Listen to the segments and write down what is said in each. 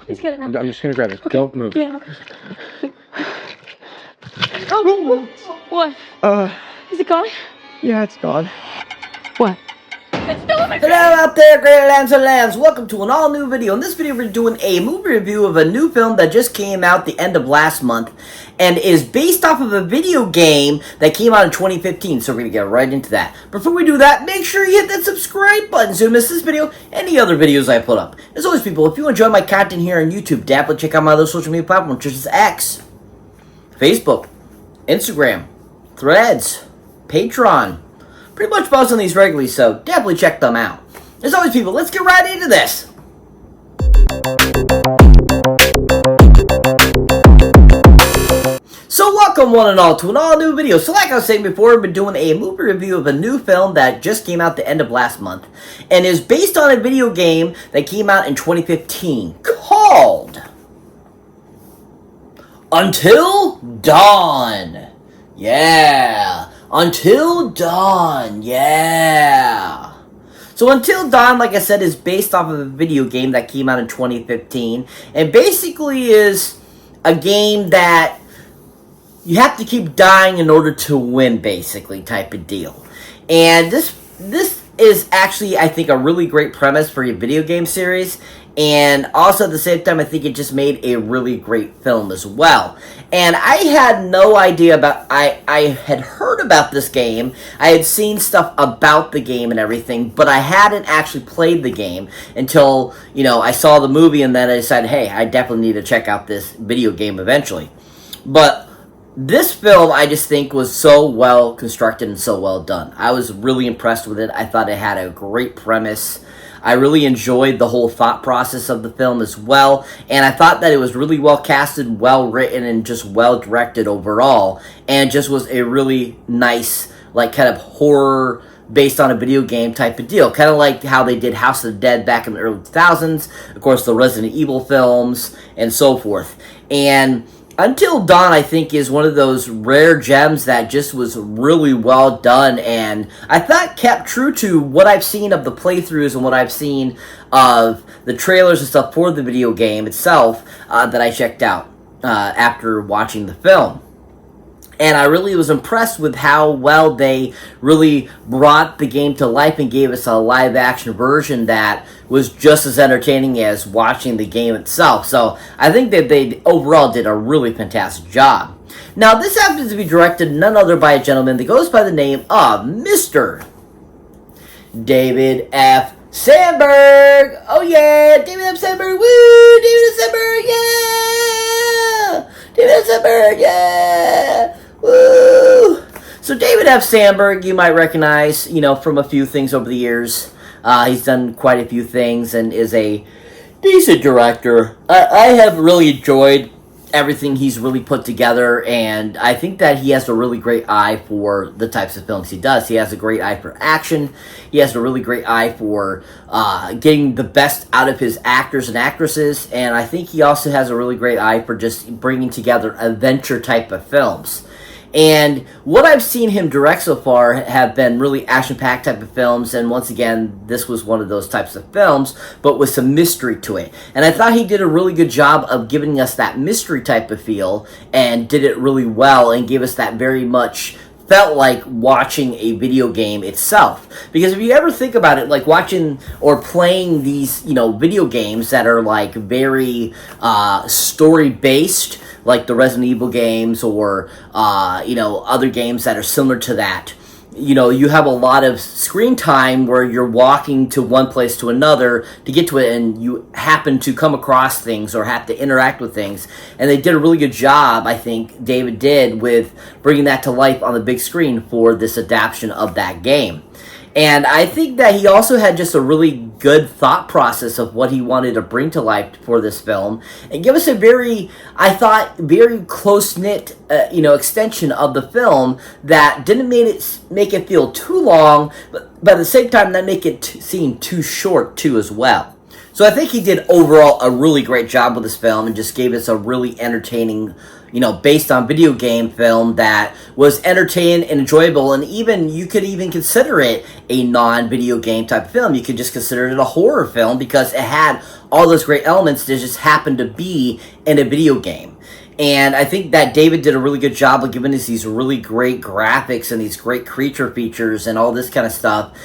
Let's get it now. I'm just gonna grab it. Okay. Don't move. Yeah. Oh, what? Is it gone? Yeah, it's gone. What? It's still in my Hello out there, great lambs and lambs. Welcome to an all-new video. In this video, we're doing a movie review of a new film that just came out the end of last month and is based off of a video game that came out in 2015. So we're going to get right into that. Before we do that, make sure you hit that subscribe button so you don't miss this video and any other videos I put up. As always, people, if you enjoy my content here on YouTube, definitely check out my other social media platforms such as X, Facebook, Instagram, Threads, Patreon. Pretty much post on these regularly, so definitely check them out. As always, people, let's get right into this. So welcome one and all to an all-new video. So like I was saying before, I've been doing a movie review of a new film that just came out the end of last month and is based on a video game that came out in 2015 called Until Dawn. Yeah. Until Dawn, yeah. So Until Dawn, like I said, is based off of a video game that came out in 2015. And basically is a game that you have to keep dying in order to win, basically, type of deal. And this is actually, I think, a really great premise for a video game series. And also, at the same time, I think it just made a really great film as well. And I had no idea about... I had heard about this game. I had seen stuff about the game and everything. But I hadn't actually played the game until, you know, I saw the movie. And then I decided, hey, I definitely need to check out this video game eventually. But this film, I just think, was so well constructed and so well done. I was really impressed with it. I thought it had a great premise. I really enjoyed the whole thought process of the film as well, and I thought that it was really well casted, well written, and just well directed overall, and just was a really nice, like, kind of horror based on a video game type of deal. Kind of like how they did House of the Dead back in the early 2000s, of course the Resident Evil films, and so forth. And Until Dawn, I think, is one of those rare gems that just was really well done, and I thought kept true to what I've seen of the playthroughs and what I've seen of the trailers and stuff for the video game itself that I checked out after watching the film. And I really was impressed with how well they really brought the game to life and gave us a live-action version that was just as entertaining as watching the game itself. So I think that they overall did a really fantastic job. Now, this happens to be directed none other by a gentleman that goes by the name of Mr. David F. Sandberg. Oh yeah, David F. Sandberg. Woo! David F. Sandberg. Yeah! David F. Sandberg. Yeah! Woo! So David F. Sandberg, you might recognize, you know, from a few things over the years. He's done quite a few things and is a decent director. I have really enjoyed everything he's really put together, and I think that he has a really great eye for the types of films he does. He has a great eye for action. He has a really great eye for getting the best out of his actors and actresses, and I think he also has a really great eye for just bringing together adventure type of films. And what I've seen him direct so far have been really action-packed type of films, and once again, this was one of those types of films, but with some mystery to it. And I thought he did a really good job of giving us that mystery type of feel, and did it really well, and gave us that very much felt like watching a video game itself. Because if you ever think about it, like watching or playing these, you know, video games that are like very story-based, like the Resident Evil games or, you know, other games that are similar to that. You know, you have a lot of screen time where you're walking to one place to another to get to it, and you happen to come across things or have to interact with things. And they did a really good job, I think, David did, with bringing that to life on the big screen for this adaptation of that game. And I think that he also had just a really good thought process of what he wanted to bring to life for this film, and give us a very, I thought, very close-knit, you know, extension of the film that didn't make it feel too long, but at the same time, not make it seem too short, too, as well. So I think he did overall a really great job with this film and just gave us a really entertaining, you know, based on video game film that was entertaining and enjoyable, and even, you could even consider it a non-video game type of film. You could just consider it a horror film because it had all those great elements that just happen to be in a video game. And I think that David did a really good job of giving us these really great graphics and these great creature features and all this kind of stuff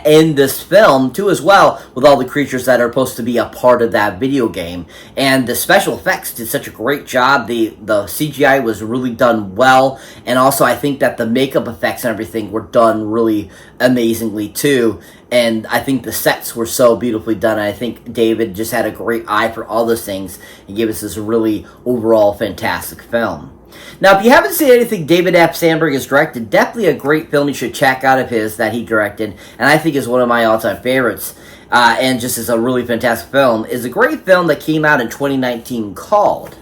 in this film too, as well, with all the creatures that are supposed to be a part of that video game. And the special effects did such a great job. The CGI was really done well, and also I think that the makeup effects and everything were done really amazingly too. And I think the sets were so beautifully done. And I think David just had a great eye for all those things and gave us this really overall fantastic film. Now, if you haven't seen anything David F. Sandberg has directed, definitely a great film you should check out of his that he directed, and I think is one of my all-time favorites, and just is a really fantastic film, is a great film that came out in 2019 called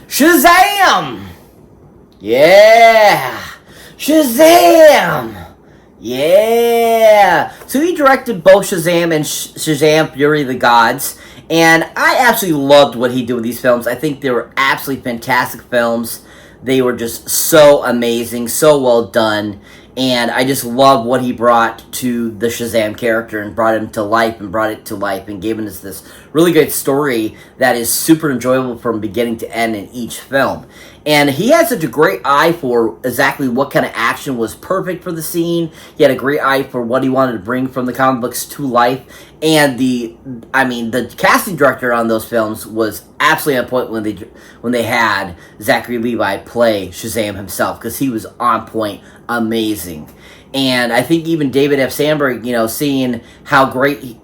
Shazam! Yeah! Shazam! Yeah! So he directed both Shazam and Shazam! Fury of the Gods. And I absolutely loved what he did with these films. I think they were absolutely fantastic films. They were just so amazing, so well done. And I just love what he brought to the Shazam character and brought him to life and gave us this really great story that is super enjoyable from beginning to end in each film. And he had such a great eye for exactly what kind of action was perfect for the scene. He had a great eye for what he wanted to bring from the comic books to life. And the casting director on those films was absolutely on point when they had Zachary Levi play Shazam himself, because he was on point, amazing. And I think even David F. Sandberg, seeing how great,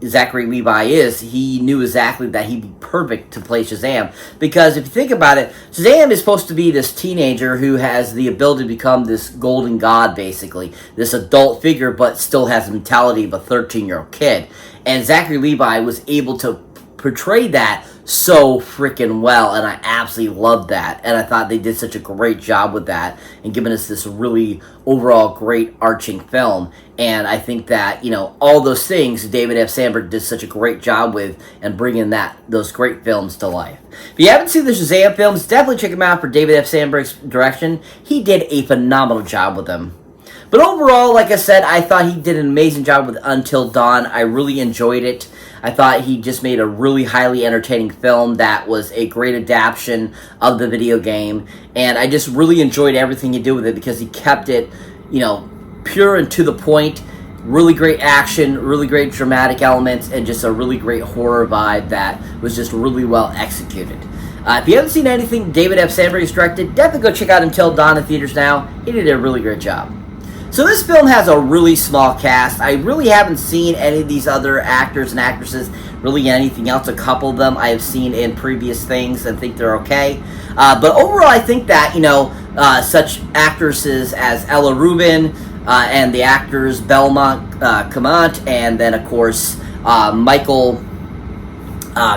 Zachary Levi is, he knew exactly that he'd be perfect to play Shazam. Because if you think about it, Shazam is supposed to be this teenager who has the ability to become this golden god, basically. This adult figure, but still has the mentality of a 13-year-old kid. And Zachary Levi was able to portray that so freaking well, and I absolutely loved that. And I thought they did such a great job with that and giving us this really overall great arching film. And I think that, all those things David F. Sandberg did such a great job with and bringing those great films to life. If you haven't seen the Shazam films, definitely check them out for David F. Sandberg's direction. He did a phenomenal job with them. But overall, like I said, I thought he did an amazing job with Until Dawn. I really enjoyed it. I thought he just made a really highly entertaining film that was a great adaptation of the video game. And I just really enjoyed everything he did with it because he kept it, pure and to the point. Really great action, really great dramatic elements, and just a really great horror vibe that was just really well executed. If you haven't seen anything David F. Sandberg has directed, definitely go check out Until Dawn in theaters now. He did a really great job. So this film has a really small cast. I really haven't seen any of these other actors and actresses, really anything else. A couple of them I have seen in previous things and think they're okay. But overall, I think that, such actresses as Ella Rubin and the actors Belmont Camont, and then, of course, Michael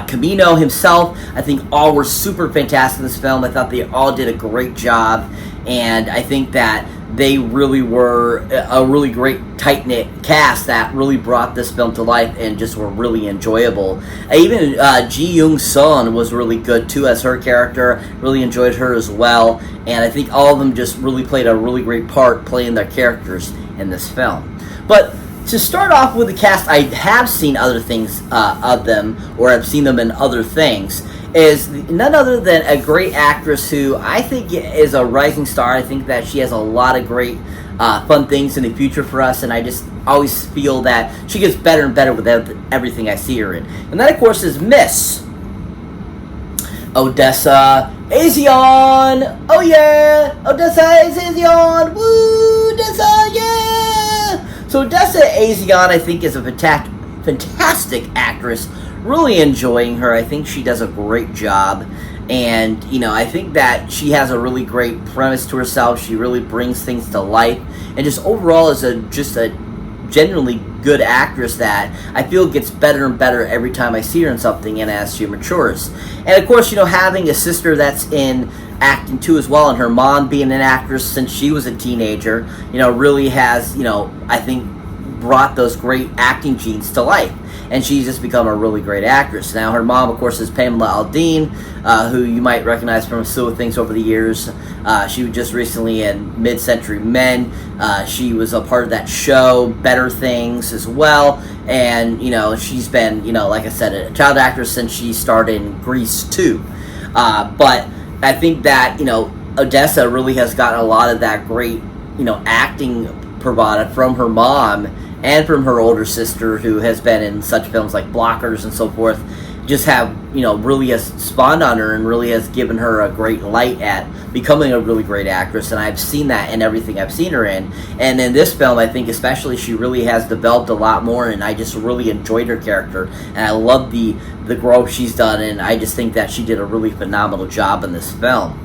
Camino himself, I think all were super fantastic in this film. I thought they all did a great job, and I think that they really were a really great tight-knit cast that really brought this film to life and just were really enjoyable. Even Ji Young Sun was really good too as her character. Really enjoyed her as well, and I think all of them just really played a really great part playing their characters in this film. But to start off with the cast, I have seen other things of them, or I've seen them in other things, is none other than a great actress who I think is a rising star. I think that she has a lot of great fun things in the future for us, and I just always feel that she gets better and better with everything I see her in. And that, of course, is Miss Odessa Azion. Oh yeah, Odessa Azion. Woo, Odessa, yeah. So Odessa Azion, I think, is a fantastic actress. Really enjoying her. I think she does a great job, and I think that she has a really great premise to herself. She really brings things to life, and just overall is just a genuinely good actress that I feel gets better and better every time I see her in something and as she matures. And of course, having a sister that's in acting too as well, and her mom being an actress since she was a teenager, really has, I think, brought those great acting genes to life. and she's just become a really great actress. Now, her mom, of course, is Pamela Aldine, who you might recognize from a slew of things over the years. She was just recently in Mid-Century Men. She was a part of that show, Better Things, as well. And, she's been, like I said, a child actress since she started in Grease 2. But I think that, Odessa really has gotten a lot of that great, acting bravado from her mom and from her older sister, who has been in such films like Blockers and so forth. Just have, really has spawned on her and really has given her a great light at becoming a really great actress, and I've seen that in everything I've seen her in. And in this film, I think especially she really has developed a lot more, and I just really enjoyed her character, and I love the growth she's done, and I just think that she did a really phenomenal job in this film.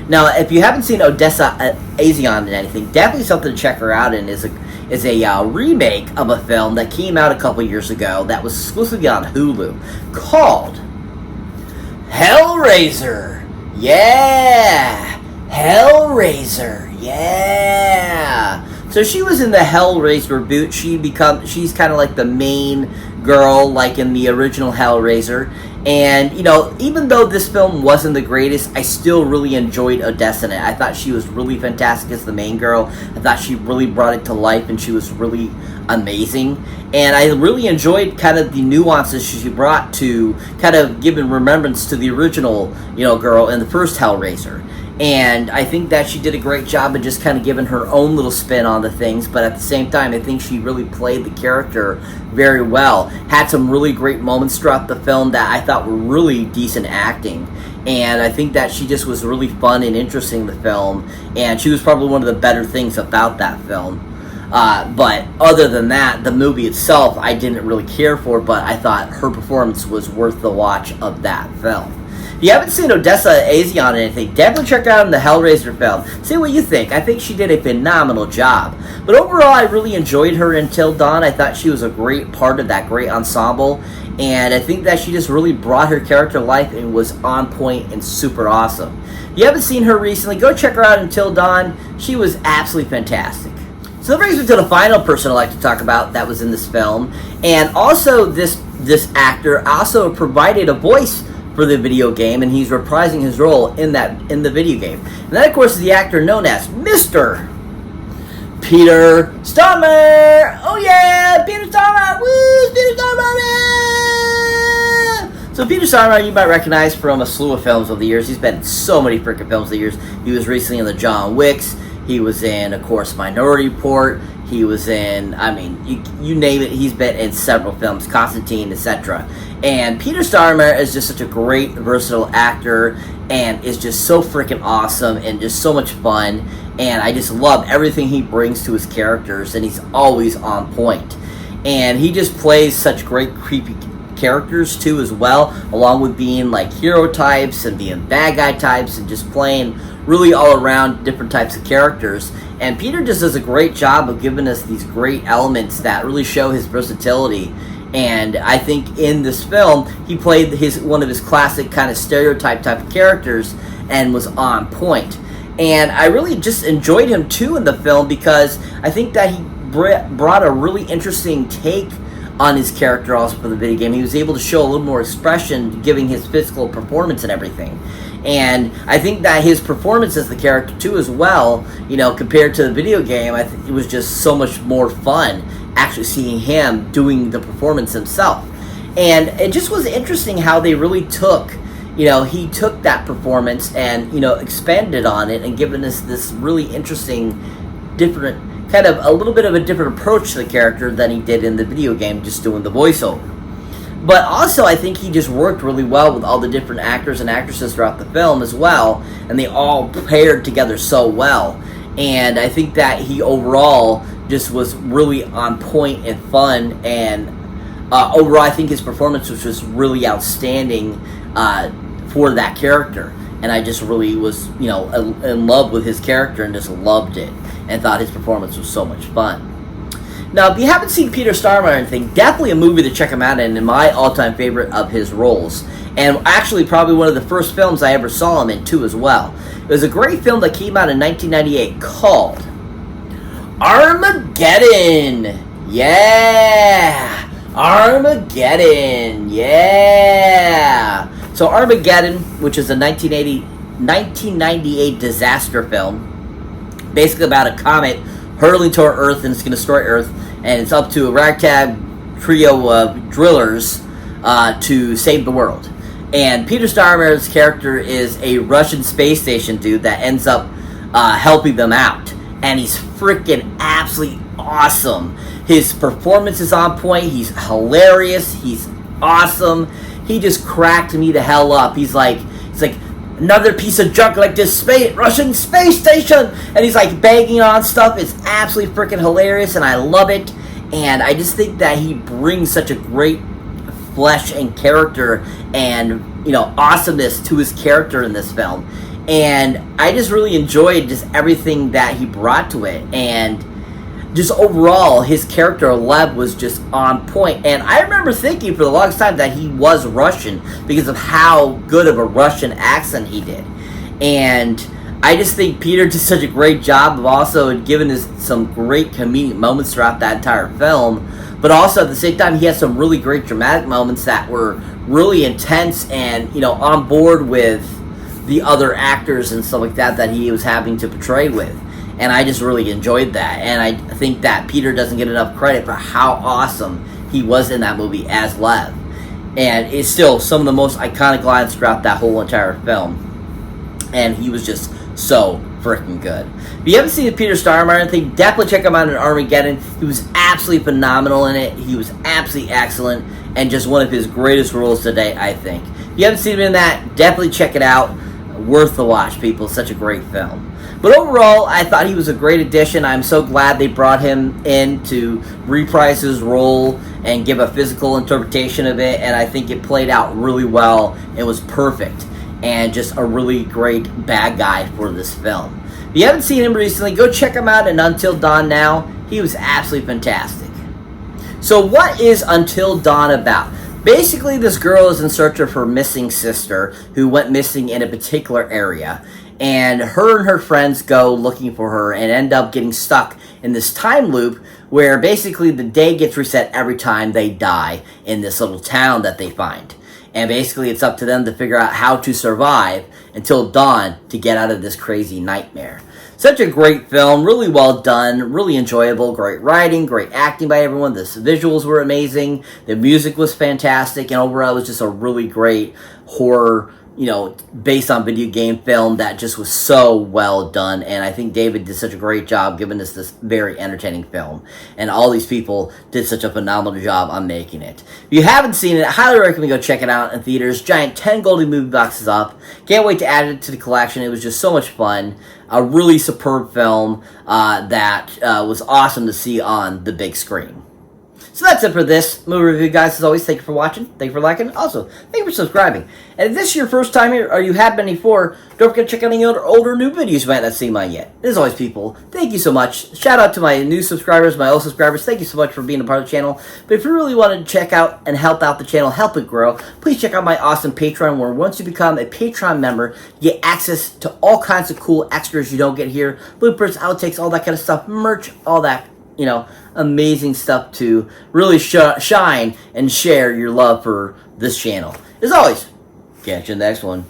Now, if you haven't seen Odessa A'zion in anything, definitely something to check her out in is a remake of a film that came out a couple years ago that was exclusively on Hulu called Hellraiser. Yeah! Hellraiser. Yeah! So she was in the Hellraiser reboot. She's kind of like the main girl, like in the original Hellraiser. And, even though this film wasn't the greatest, I still really enjoyed Odessa in it. I thought she was really fantastic as the main girl. I thought she really brought it to life, and she was really amazing. And I really enjoyed kind of the nuances she brought to kind of giving remembrance to the original, girl in the first Hellraiser. And I think that she did a great job of just kind of giving her own little spin on the things, but at the same time, I think she really played the character very well. Had some really great moments throughout the film that I thought were really decent acting. And I think that she just was really fun and interesting in the film, and she was probably one of the better things about that film. But other than that, the movie itself, I didn't really care for, but I thought her performance was worth the watch of that film. If you haven't seen Odessa A'zion or anything, definitely check out the Hellraiser film. See what you think. I think she did a phenomenal job. But overall, I really enjoyed her Until Dawn. I thought she was a great part of that great ensemble. And I think that she just really brought her character to life and was on point and super awesome. If you haven't seen her recently, go check her out Until Dawn. She was absolutely fantastic. So that brings me to the final person I'd like to talk about that was in this film. And also, this actor also provided a voice for the video game, and he's reprising his role in the video game. And that, of course, is the actor known as Mr. Peter Stormare. Oh yeah, Peter Stormare. Woo, Peter Stormare. So Peter Stormare, you might recognize from a slew of films over the years. He's been in so many freaking films over the years. He was recently in the John Wicks. He was in, of course, Minority Report. He was in, you name it, he's been in several films, Constantine, etc. And Peter Stormare is just such a great, versatile actor, and is just so freaking awesome, and just so much fun. And I just love everything he brings to his characters, and he's always on point. And he just plays such great, creepy characters, too, as well, along with being, like, hero types, and being bad guy types, and just playing really all around different types of characters. And Peter just does a great job of giving us these great elements that really show his versatility. And I think in this film, he played one of his classic kind of stereotype type of characters and was on point. And I really just enjoyed him too in the film, because I think that he brought a really interesting take on his character also for the video game. He was able to show a little more expression, giving his physical performance and everything. And I think that his performance as the character too as well, compared to the video game, I think it was just so much more fun actually seeing him doing the performance himself. And it just was interesting how they really took, he took that performance and, expanded on it and given us this really interesting, different, kind of a little bit of a different approach to the character than he did in the video game, just doing the voiceover. But also, I think he just worked really well with all the different actors and actresses throughout the film as well, and they all paired together so well. And I think that he overall just was really on point and fun, and overall I think his performance was just really outstanding for that character. And I just really was, in love with his character and just loved it, and thought his performance was so much fun. Now, if you haven't seen Peter Stormare or anything, definitely a movie to check him out in my all-time favorite of his roles. And actually probably one of the first films I ever saw him in, too, as well. It was a great film that came out in 1998 called Armageddon. Yeah! Armageddon, yeah! So Armageddon, which is a 1998 disaster film, basically about a comet hurtling toward Earth and it's going to destroy Earth, and it's up to a ragtag trio of drillers to save the world. And Peter Stormare's character is a Russian space station dude that ends up helping them out. And he's freaking absolutely awesome. His performance is on point. He's hilarious. He's awesome. He just cracked me the hell up. He's like, another piece of junk like this Russian space station. And he's like banging on stuff. It's absolutely freaking hilarious, and I love it. And I just think that he brings such a great flesh and character and, you know, awesomeness to his character in this film. And I just really enjoyed just everything that he brought to it. And just overall, his character, Lev, was just on point. And I remember thinking for the longest time that he was Russian because of how good of a Russian accent he did. And I just think Peter did such a great job of also giving us some great comedic moments throughout that entire film. But also, at the same time, he had some really great dramatic moments that were really intense and, you know, on board with the other actors and stuff like that he was having to portray with. And I just really enjoyed that. And I think that Peter doesn't get enough credit for how awesome he was in that movie as Lev. And it's still some of the most iconic lines throughout that whole entire film. And he was just so freaking good. If you haven't seen the Peter Stormare thing, definitely check him out in Armageddon. He was absolutely phenomenal in it. He was absolutely excellent. And just one of his greatest roles today, I think. If you haven't seen him in that, definitely check it out. Worth the watch, people. Such a great film. But overall, I thought he was a great addition. I'm so glad they brought him in to reprise his role and give a physical interpretation of it. And I think it played out really well. It was perfect. And just a really great bad guy for this film. If you haven't seen him recently, go check him out in Until Dawn now. He was absolutely fantastic. So what is Until Dawn about? Basically, this girl is in search of her missing sister who went missing in a particular area. And her friends go looking for her and end up getting stuck in this time loop where basically the day gets reset every time they die in this little town that they find. And basically it's up to them to figure out how to survive until dawn to get out of this crazy nightmare. Such a great film, really well done, really enjoyable, great writing, great acting by everyone, the visuals were amazing, the music was fantastic, and overall it was just a really great horror, you know, based on video game film that just was so well done. And I think David did such a great job giving us this very entertaining film. And all these people did such a phenomenal job on making it. If you haven't seen it, I highly recommend you go check it out in theaters. Giant 10 Goldie movie boxes up. Can't wait to add it to the collection. It was just so much fun. A really superb film that was awesome to see on the big screen. So that's it for this movie review, guys. As always, thank you for watching. Thank you for liking. Also, thank you for subscribing. And if this is your first time here, or you have been before, don't forget to check out any other older new videos you might not have seen mine yet. As always, people, thank you so much. Shout out to my new subscribers, my old subscribers. Thank you so much for being a part of the channel. But if you really want to check out and help out the channel, help it grow, please check out my awesome Patreon, where once you become a Patreon member, you get access to all kinds of cool extras you don't get here. Bloopers, outtakes, all that kind of stuff, merch, all that, you know, amazing stuff to really shine and share your love for this channel. As always, catch you in the next one.